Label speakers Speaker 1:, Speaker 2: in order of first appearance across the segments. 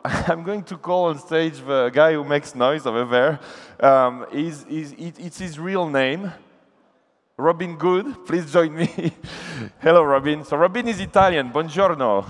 Speaker 1: I'm going to call on stage the guy who makes noise over there. It's his real name. Robin Good, please join me. Hello, Robin. So Robin is Italian. Buongiorno.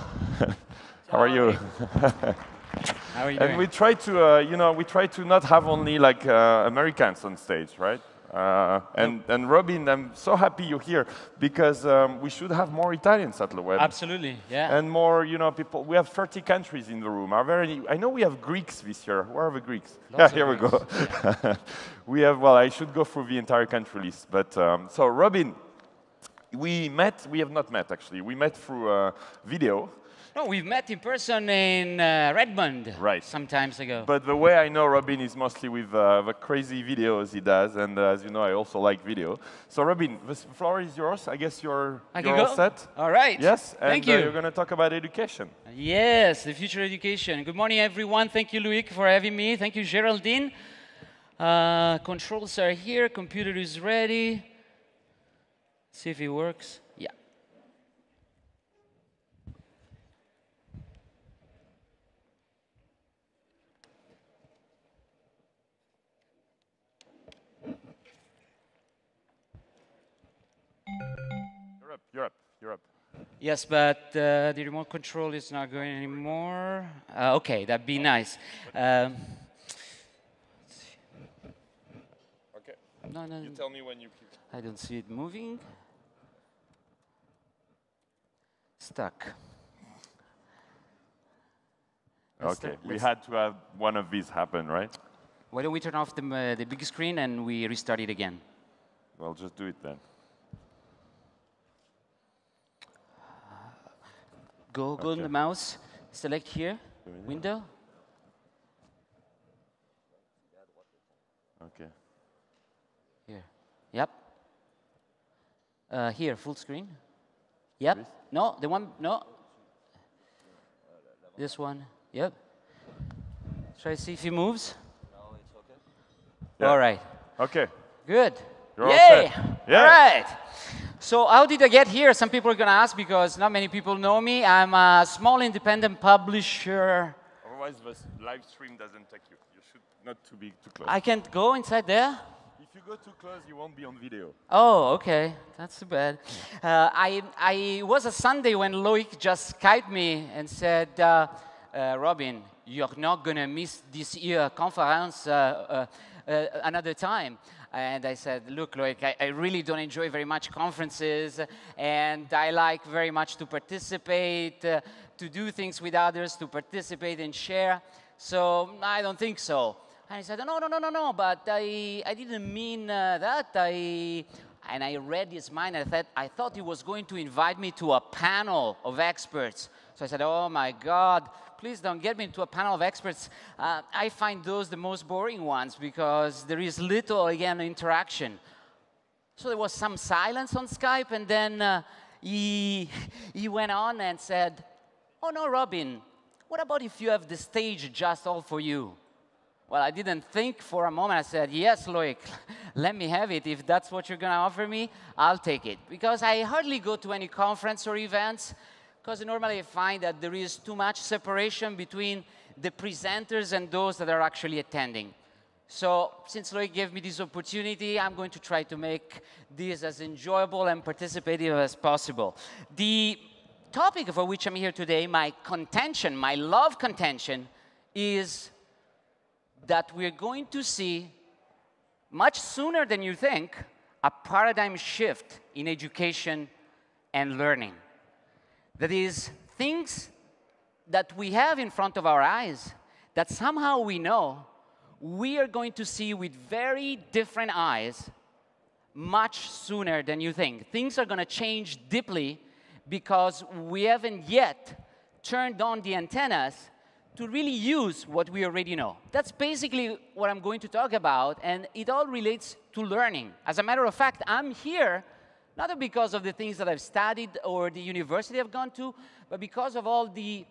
Speaker 1: How are you?
Speaker 2: How are you doing?
Speaker 1: And we try to, we try to not have only like Americans on stage, right? And Robin, I'm so happy you're here because we should have more Italians at LeWeb'.
Speaker 2: Absolutely, yeah.
Speaker 1: And more, people. We have 30 countries in the room. I know we have Greeks this year. Where are the Greeks?
Speaker 2: Lots
Speaker 1: here we go.
Speaker 2: Yeah.
Speaker 1: We have. Well, I should go through the entire country list. But so, Robin, we met. We have not met actually. We met through video.
Speaker 2: No, we've met in person in Redmond some times ago.
Speaker 1: But the way I know Robin is mostly with the crazy videos he does, and as you know, I also like video. So Robin, the floor is yours. I guess you're all set.
Speaker 2: All right.
Speaker 1: Yes.
Speaker 2: Thank you.
Speaker 1: You're going to talk about education.
Speaker 2: Yes, the future education. Good morning, everyone. Thank you, Loic, for having me. Thank you, Geraldine. Controls are here. Computer is ready. See if it works. Yeah.
Speaker 1: You're up.
Speaker 2: Yes, but the remote control is not going anymore. OK, that'd be nice.
Speaker 1: OK.
Speaker 2: No.
Speaker 1: You tell me when you...
Speaker 2: I don't see it moving. Stuck.
Speaker 1: OK, we had to have one of these happen, right?
Speaker 2: Why don't we turn off the big screen and we restart it again?
Speaker 1: Well, just do it then.
Speaker 2: Go on the mouse, select here, window.
Speaker 1: OK.
Speaker 2: Here. Yep. Here, full screen. Yep.
Speaker 1: This?
Speaker 2: No, the one, no. This one, yep. Try to see if he moves.
Speaker 3: No, it's OK.
Speaker 1: Yeah.
Speaker 2: All right.
Speaker 1: OK.
Speaker 2: Good.
Speaker 1: You're all
Speaker 2: Yay!
Speaker 1: set. Yeah.
Speaker 2: All right. So how did I get here? Some people are going to ask because not many people know me. I'm a small independent publisher.
Speaker 1: Otherwise, the live stream doesn't take you. You should not to be too close.
Speaker 2: I can't go inside there?
Speaker 1: If you go too close, you won't be on video.
Speaker 2: Oh, OK. That's too bad. I was a Sunday when Loic just Skyped me and said, Robin, you're not going to miss this year conference another time. And I said, look, Loic, I really don't enjoy very much conferences, and I like very much to participate, to do things with others, to participate and share. So I don't think so. And he said, no, but I didn't mean that. And I read his mind, and I thought he was going to invite me to a panel of experts. So I said, oh, my God, please don't get me into a panel of experts. I find those the most boring ones because there is little, again, interaction. So there was some silence on Skype, and then he went on and said, oh, no, Robin, what about if you have the stage just all for you? Well, I didn't think for a moment. I said, yes, Loic, let me have it. If that's what you're going to offer me, I'll take it. Because I hardly go to any conference or events, because normally I find that there is too much separation between the presenters and those that are actually attending. So since Loic gave me this opportunity, I'm going to try to make this as enjoyable and participative as possible. The topic for which I'm here today, my contention, my love contention, is that we're going to see, much sooner than you think, a paradigm shift in education and learning. That is, things that we have in front of our eyes that somehow we know, we are going to see with very different eyes much sooner than you think. Things are going to change deeply because we haven't yet turned on the antennas to really use what we already know. That's basically what I'm going to talk about, and it all relates to learning. As a matter of fact, I'm here not because of the things that I've studied or the university I've gone to, but because of all the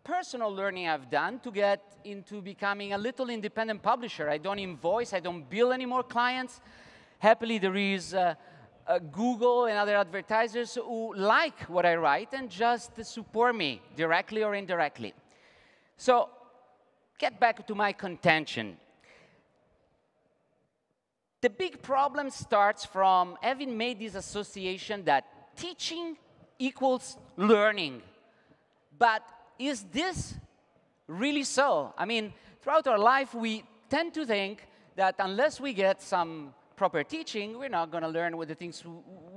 Speaker 2: personal learning I've done to get into becoming a little independent publisher. I don't invoice, I don't bill any more clients. Happily, there is Google and other advertisers who like what I write and just support me directly or indirectly. So, get back to my contention. The big problem starts from having made this association that teaching equals learning. But is this really so? I mean, throughout our life, we tend to think that unless we get some proper teaching, we're not going to learn what the things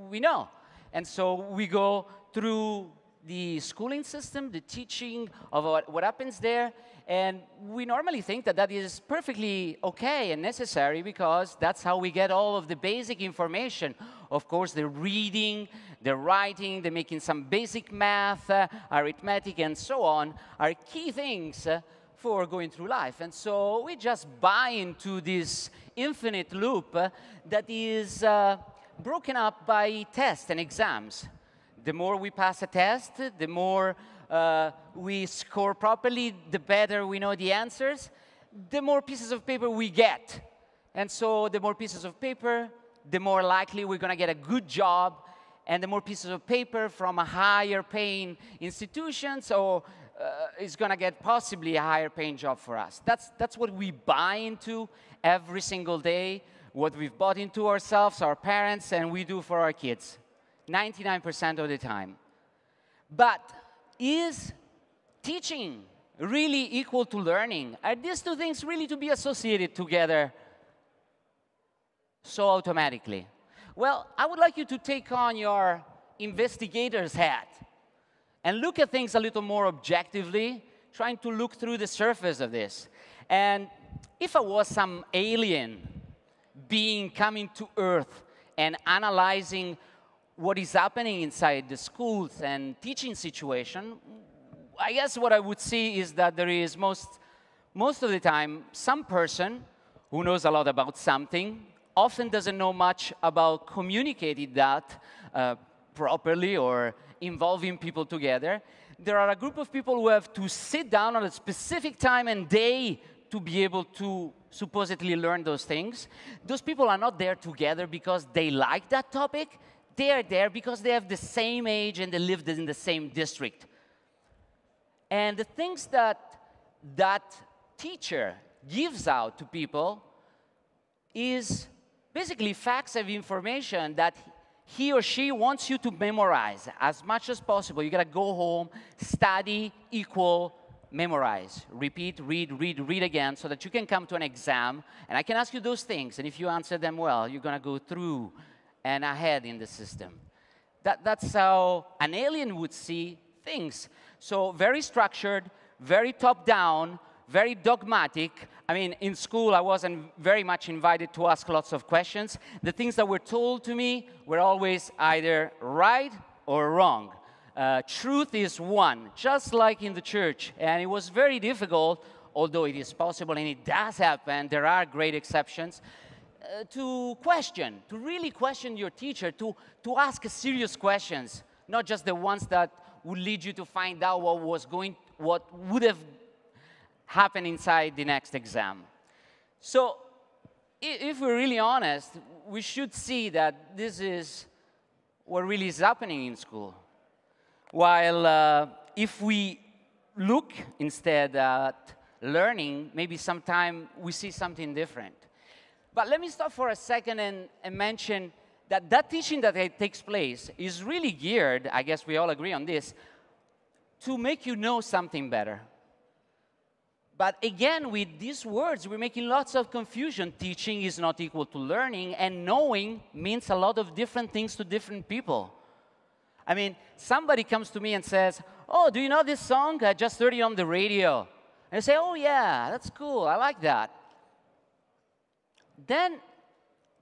Speaker 2: we know. And so we go through the schooling system, the teaching of what happens there, and we normally think that that is perfectly okay and necessary because that's how we get all of the basic information. Of course, the reading, the writing, the making some basic math, arithmetic, and so on are key things for going through life. And so we just buy into this infinite loop that is broken up by tests and exams. The more we pass a test, the more we score properly, the better we know the answers, the more pieces of paper we get. And so the more pieces of paper, the more likely we're going to get a good job, and the more pieces of paper from a higher paying institution, so is going to get possibly a higher paying job for us. That's what we buy into every single day, what we've bought into ourselves, our parents, and we do for our kids. 99% of the time. But is teaching really equal to learning? Are these two things really to be associated together so automatically? Well, I would like you to take on your investigator's hat and look at things a little more objectively, trying to look through the surface of this. And if I was some alien being coming to Earth and analyzing what is happening inside the schools and teaching situation, I guess what I would see is that there is most of the time some person who knows a lot about something, often doesn't know much about communicating that properly or involving people together. There are a group of people who have to sit down on a specific time and day to be able to supposedly learn those things. Those people are not there together because they like that topic. They are there because they have the same age and they lived in the same district. And the things that that teacher gives out to people is basically facts of information that he or she wants you to memorize as much as possible. You got to go home, study, equal, memorize, repeat, read again so that you can come to an exam. And I can ask you those things. And if you answer them well, you're going to go through and ahead in the system. That's how an alien would see things. So very structured, very top-down, very dogmatic. I mean, in school, I wasn't very much invited to ask lots of questions. The things that were told to me were always either right or wrong. Truth is one, just like in the church. And it was very difficult, although it is possible and it does happen, there are great exceptions, to question, to really question your teacher, to ask serious questions, not just the ones that would lead you to find out what would have happened inside the next exam. So, if we're really honest, we should see that this is what really is happening in school. While if we look instead at learning, maybe sometime we see something different. But let me stop for a second and mention that that teaching that takes place is really geared, I guess we all agree on this, to make you know something better. But again, with these words, we're making lots of confusion. Teaching is not equal to learning, and knowing means a lot of different things to different people. I mean, somebody comes to me and says, oh, do you know this song? I just heard it on the radio. And I say, oh, yeah, that's cool. I like that. Then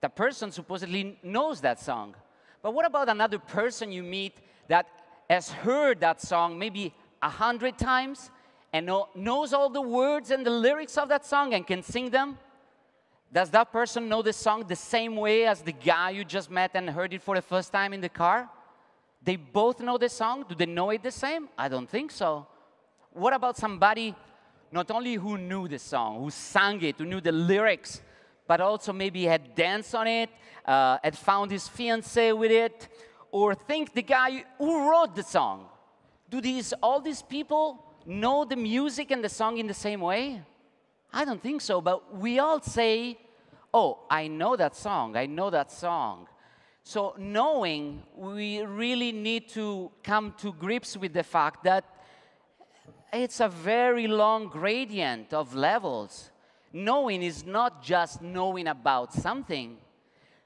Speaker 2: the person supposedly knows that song. But what about another person you meet that has heard that song maybe 100 times and knows all the words and the lyrics of that song and can sing them? Does that person know the song the same way as the guy you just met and heard it for the first time in the car? They both know the song. Do they know it the same? I don't think so. What about somebody not only who knew the song, who sang it, who knew the lyrics, but also maybe had danced on it, had found his fiancée with it, or think the guy who wrote the song? Do all these people know the music and the song in the same way? I don't think so, but we all say, oh, I know that song, I know that song. So knowing, we really need to come to grips with the fact that it's a very long gradient of levels. Knowing is not just knowing about something.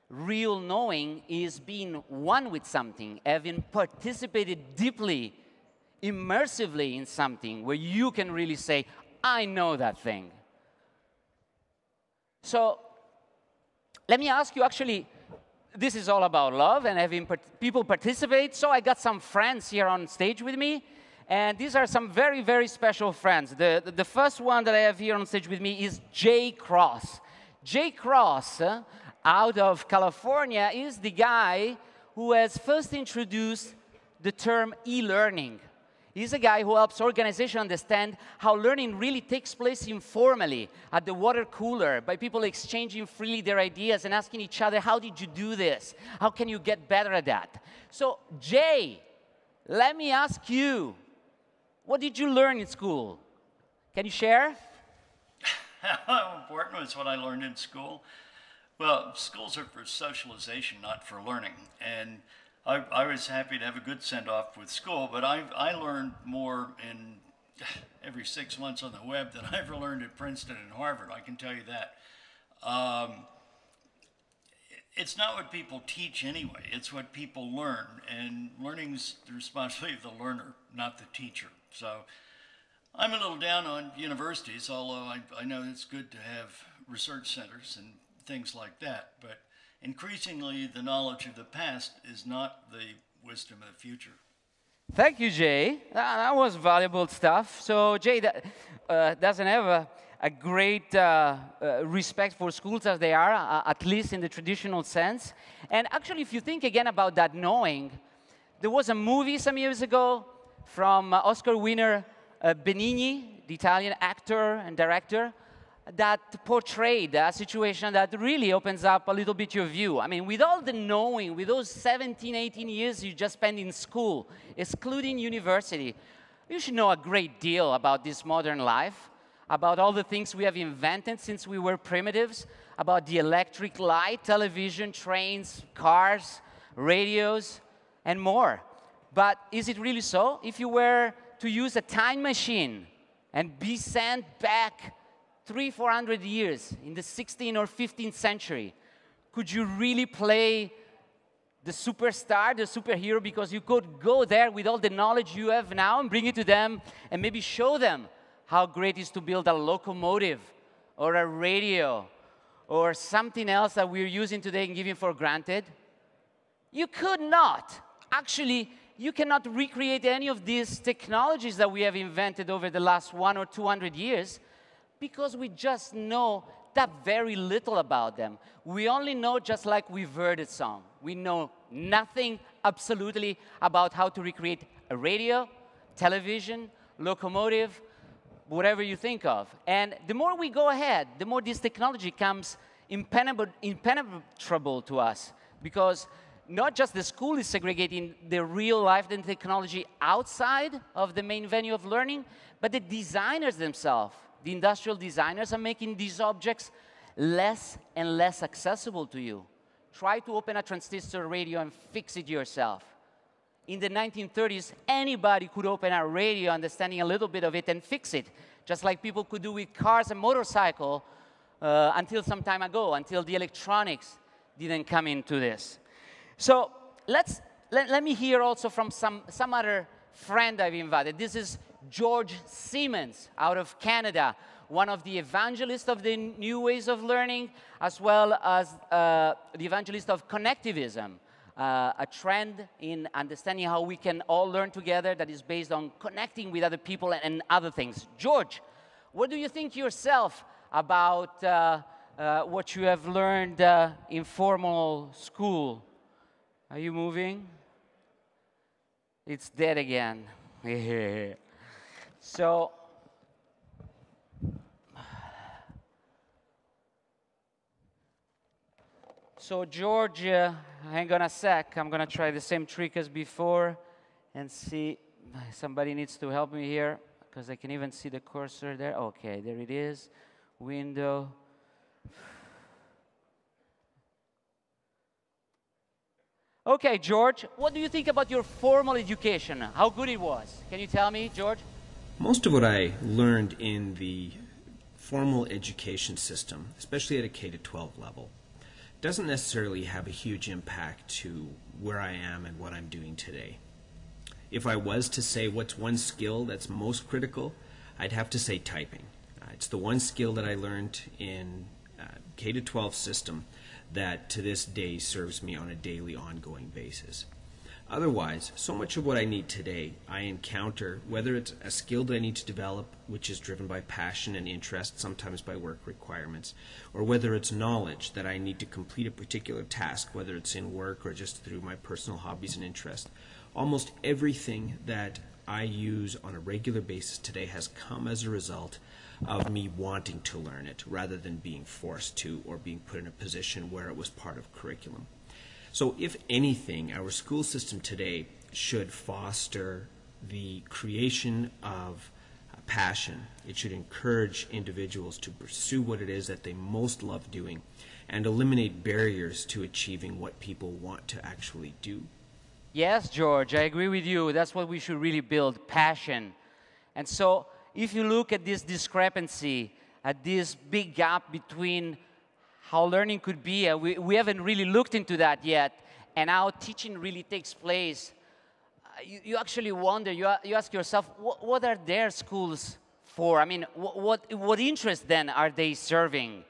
Speaker 2: Real knowing is being one with something, having participated deeply, immersively in something where you can really say, I know that thing. So let me ask you, actually, this is all about love and having people participate. So I got some friends here on stage with me. And these are some very, very special friends. The first one that I have here on stage with me is Jay Cross. Jay Cross, out of California, is the guy who has first introduced the term e-learning. He's a guy who helps organizations understand how learning really takes place informally, at the water cooler, by people exchanging freely their ideas and asking each other, how did you do this? How can you get better at that? So, Jay, let me ask you, what did you learn in school? Can you share?
Speaker 3: How important was what I learned in school? Well, schools are for socialization, not for learning. And I was happy to have a good send-off with school, but I learned more in every 6 months on the web than I ever learned at Princeton and Harvard, I can tell you that. It's not what people teach anyway, it's what people learn. And learning's the responsibility of the learner, not the teacher. So I'm a little down on universities, although I know it's good to have research centers and things like that. But increasingly, the knowledge of the past is not the wisdom of the future.
Speaker 2: Thank you, Jay. That was valuable stuff. So Jay doesn't have a great respect for schools as they are, at least in the traditional sense. And actually, if you think again about that knowing, there was a movie some years ago from Oscar winner Benigni, the Italian actor and director, that portrayed a situation that really opens up a little bit your view. I mean, with all the knowing, with those 17, 18 years you just spend in school, excluding university, you should know a great deal about this modern life, about all the things we have invented since we were primitives, about the electric light, television, trains, cars, radios, and more. But is it really so? If you were to use a time machine and be sent back 300-400 years in the 16th or 15th century, could you really play the superstar, the superhero, because you could go there with all the knowledge you have now and bring it to them and maybe show them how great it is to build a locomotive or a radio or something else that we're using today and giving for granted? You could not. Actually, you cannot recreate any of these technologies that we have invented over the last 100 or 200 years because we just know that very little about them. We only know just like we've heard a song. We know nothing absolutely about how to recreate a radio, television, locomotive, whatever you think of. And the more we go ahead, the more this technology comes impenetrable to us, because not just the school is segregating the real life and technology outside of the main venue of learning, but the designers themselves, the industrial designers, are making these objects less and less accessible to you. Try to open a transistor radio and fix it yourself. In the 1930s, anybody could open a radio, understanding a little bit of it, and fix it, just like people could do with cars and motorcycles until some time ago, until the electronics didn't come into this. So let me hear also from some other friend I've invited. This is George Siemens out of Canada, one of the evangelists of the new ways of learning, as well as the evangelist of connectivism, a trend in understanding how we can all learn together that is based on connecting with other people and other things. George, what do you think yourself about what you have learned in formal school? Are you moving? It's dead again. So, George, hang on a sec. I'm going to try the same trick as before and see. Somebody needs to help me here. because I can even see the cursor there. OK, there it is. Window. OK, George, what do you think about your formal education? How good it was? Can you tell me, George?
Speaker 4: Most of what I learned in the formal education system, especially at a K-12 level, doesn't necessarily have a huge impact to where I am and what I'm doing today. If I was to say what's one skill that's most critical, I'd have to say typing. It's the one skill that I learned in K-12 system that to this day serves me on a daily, ongoing basis. Otherwise, so much of what I need today, I encounter, whether it's a skill that I need to develop, which is driven by passion and interest, sometimes by work requirements, or whether it's knowledge that I need to complete a particular task, whether it's in work or just through my personal hobbies and interests. Almost everything that I use on a regular basis today has come as a result of me wanting to learn it, rather than being forced to or being put in a position where it was part of curriculum. So if anything, our school system today should foster the creation of passion. It should encourage individuals to pursue what it is that they most love doing and eliminate barriers to achieving what people want to actually do.
Speaker 2: Yes, George, I agree with you. That's what we should really build, passion. And so if you look at this discrepancy, at this big gap between how learning could be, we haven't really looked into that yet, and how teaching really takes place. You actually wonder, you ask yourself, what are their schools for? I mean, what interest then are they serving?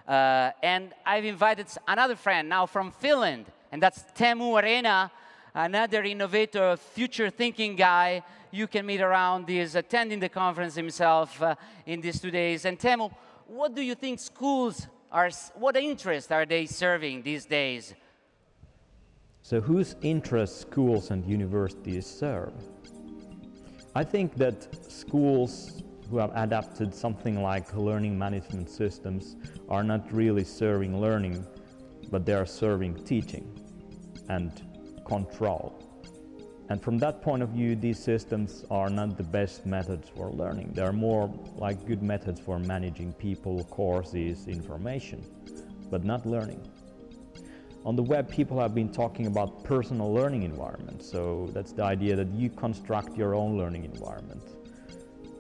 Speaker 2: And I've invited another friend now from Finland, and that's Teemu Arena, another innovator, future thinking guy. You can meet around. He's attending the conference himself in these 2 days. And Teemu, what do you think schools what interest are they serving these days?
Speaker 5: So whose interests schools and universities serve? I think that schools who have adapted something like learning management systems are not really serving learning, but they are serving teaching and control. And from that point of view, these systems are not the best methods for learning. They are more like good methods for managing people, courses, information, but not learning. On the web, people have been talking about personal learning environments. So that's the idea that you construct your own learning environment.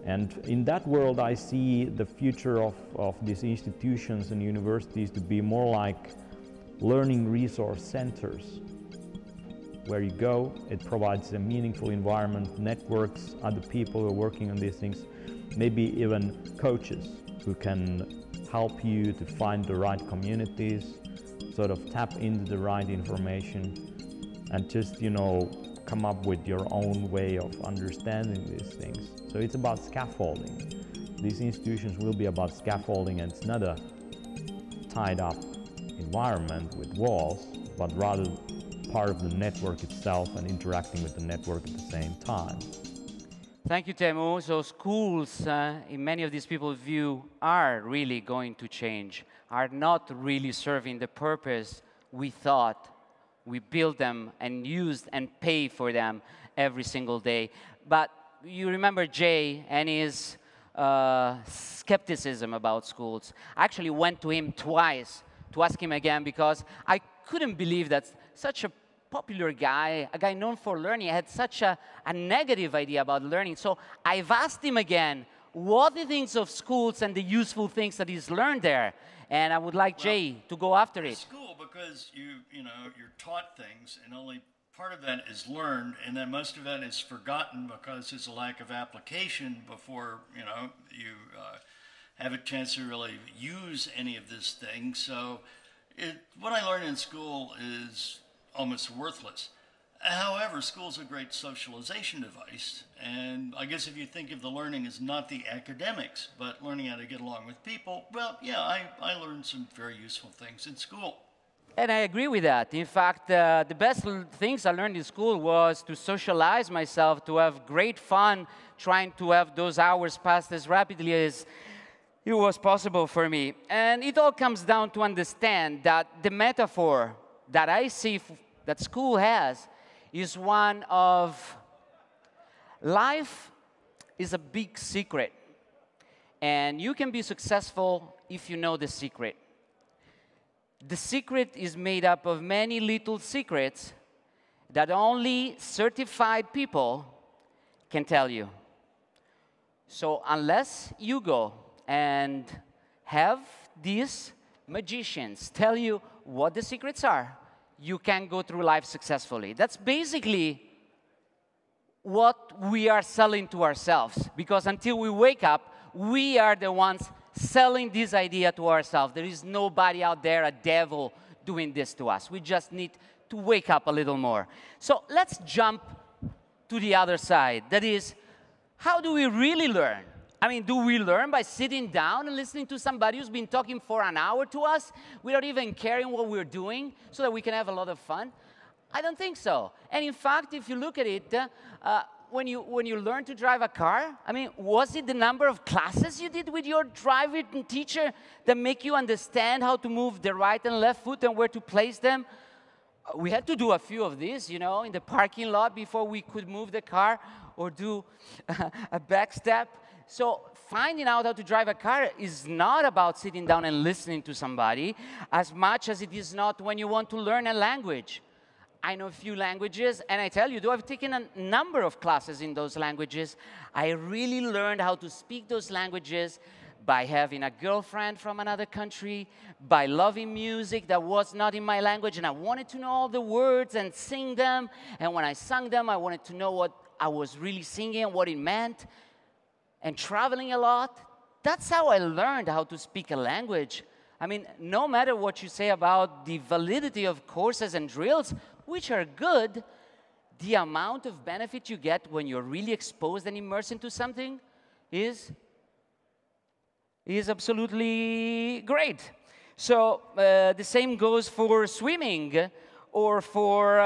Speaker 5: And in that world, I see the future of these institutions and universities to be more like learning resource centers. Where you go, it provides a meaningful environment, networks, other people who are working on these things, maybe even coaches who can help you to find the right communities, sort of tap into the right information, and just, come up with your own way of understanding these things. So it's about scaffolding. These institutions will be about scaffolding, and it's not a tied up environment with walls, but rather part of the network itself and interacting with the network at the same time.
Speaker 2: Thank you, Teemu. So schools, in many of these people's view, are really going to change, are not really serving the purpose we thought. We built them and used and pay for them every single day. But you remember Jay and his skepticism about schools. I actually went to him twice to ask him again, because I couldn't believe that such a popular guy, a guy known for learning, had such a negative idea about learning. So I've asked him again what he thinks of schools and the useful things that he's learned there. And I would like Jay to go after it.
Speaker 3: School, because you're taught things, and only part of that is learned, and then most of that is forgotten because there's a lack of application before you have a chance to really use any of this thing. So what I learned in school is almost worthless. However, school's a great socialization device, and I guess if you think of the learning as not the academics, but learning how to get along with people, well, yeah, I learned some very useful things in school.
Speaker 2: And I agree with that. In fact, the best things I learned in school was to socialize myself, to have great fun, trying to have those hours pass as rapidly as it was possible for me. And it all comes down to understand that the metaphor that I see that school has is one of life is a big secret. And you can be successful if you know the secret. The secret is made up of many little secrets that only certified people can tell you. So unless you go and have these magicians tell you what the secrets are, you can go through life successfully. That's basically what we are selling to ourselves. Because until we wake up, we are the ones selling this idea to ourselves. There is nobody out there, a devil, doing this to us. We just need to wake up a little more. So let's jump to the other side. That is, how do we really learn? I mean, do we learn by sitting down and listening to somebody who's been talking for an hour to us without even caring what we're doing so that we can have a lot of fun? I don't think so. And in fact, if you look at it, when you learn to drive a car, I mean, was it the number of classes you did with your driving teacher that make you understand how to move the right and left foot and where to place them? We had to do a few of these, you know, in the parking lot before we could move the car or do a back step. So finding out how to drive a car is not about sitting down and listening to somebody as much as it is not when you want to learn a language. I know a few languages, and I tell you, though I've taken a number of classes in those languages, I really learned how to speak those languages by having a girlfriend from another country, by loving music that was not in my language, and I wanted to know all the words and sing them, and when I sang them, I wanted to know what I was really singing and what it meant. And traveling a lot, that's how I learned how to speak a language. I mean, no matter what you say about the validity of courses and drills, which are good, the amount of benefit you get when you're really exposed and immersed into something is absolutely great. So the same goes for swimming or for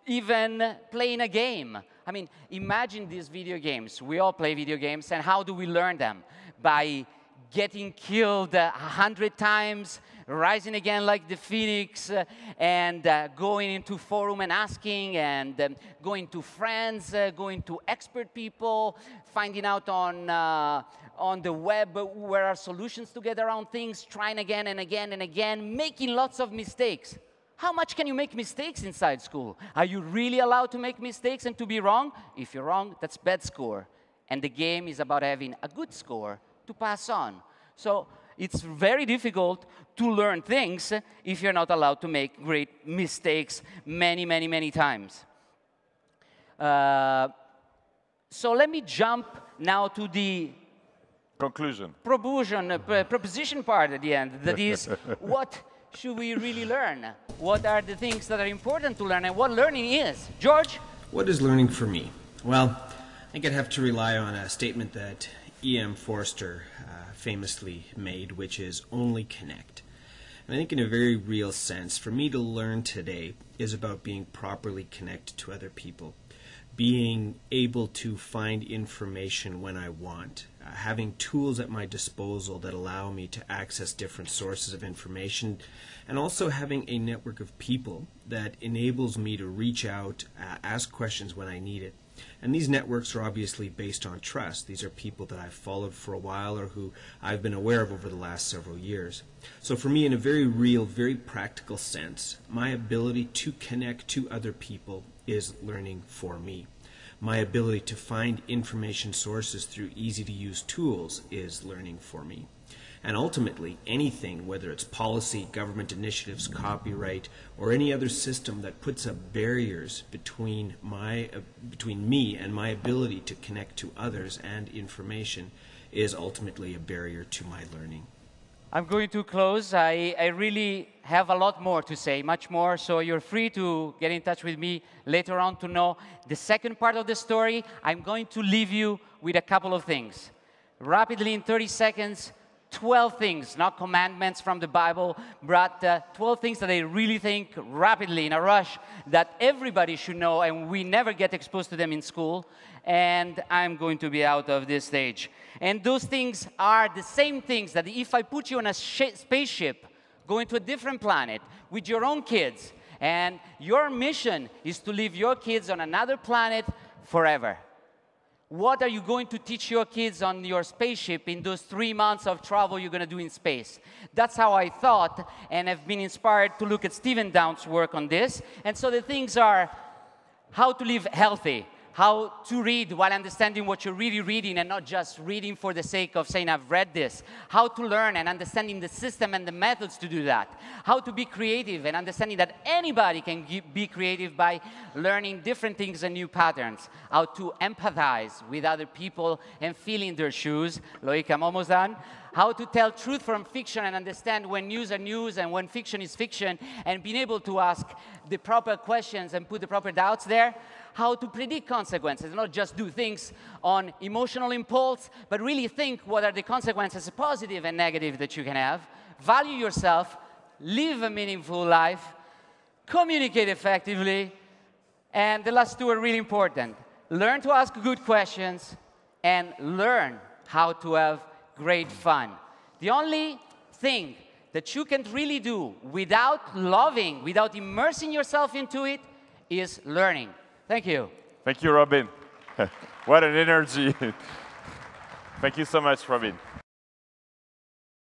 Speaker 2: even playing a game. I mean, imagine these video games. We all play video games, and how do we learn them? By getting killed 100 times, rising again like the phoenix, and going into forum and asking, and going to friends, going to expert people, finding out on the web where are solutions to get around things, trying again and again and again, making lots of mistakes. How much can you make mistakes inside school? Are you really allowed to make mistakes and to be wrong? If you're wrong, that's bad score. And the game is about having a good score to pass on. So it's very difficult to learn things if you're not allowed to make great mistakes many, many, many times. So let me jump now to the
Speaker 1: conclusion.
Speaker 2: Proposition part at the end. That is, what should we really learn? What are the things that are important to learn, and what learning is? George?
Speaker 4: What is learning for me? Well, I think I'd have to rely on a statement that E.M. Forster famously made, which is only connect. And I think in a very real sense, for me to learn today is about being properly connected to other people, being able to find information when I want, having tools at my disposal that allow me to access different sources of information, and also having a network of people that enables me to reach out, ask questions when I need it. And these networks are obviously based on trust. These are people that I've followed for a while or who I've been aware of over the last several years. So for me, in a very real, very practical sense, my ability to connect to other people is learning for me. My ability to find information sources through easy-to-use tools is learning for me. And ultimately, anything, whether it's policy, government initiatives, copyright, or any other system that puts up barriers between me and my ability to connect to others and information, is ultimately a barrier to my learning.
Speaker 2: I'm going to close. I really have a lot more to say, much more, so you're free to get in touch with me later on to know the second part of the story. I'm going to leave you with a couple of things. Rapidly, in 30 seconds, 12 things, not commandments from the Bible, but 12 things that I really think rapidly, in a rush, that everybody should know, and we never get exposed to them in school, and I'm going to be out of this stage. And those things are the same things that if I put you on a spaceship, going to a different planet with your own kids, and your mission is to leave your kids on another planet forever. What are you going to teach your kids on your spaceship in those 3 months of travel you're going to do in space? That's how I thought, and I've been inspired to look at Stephen Downes' work on this. And so the things are how to live healthy, how to read while understanding what you're really reading and not just reading for the sake of saying, I've read this. How to learn and understanding the system and the methods to do that. How to be creative and understanding that anybody can be creative by learning different things and new patterns. How to empathize with other people and feel in their shoes. Loic, I'm almost done. How to tell truth from fiction and understand when news are news and when fiction is fiction, and being able to ask the proper questions and put the proper doubts there. How to predict consequences, not just do things on emotional impulse, but really think what are the consequences, positive and negative, that you can have. Value yourself, live a meaningful life, communicate effectively, and the last two are really important. Learn to ask good questions and learn how to have great fun. The only thing that you can really do without loving, without immersing yourself into it, is learning. Thank you.
Speaker 1: Thank you, Robin. What an energy. Thank you so much, Robin.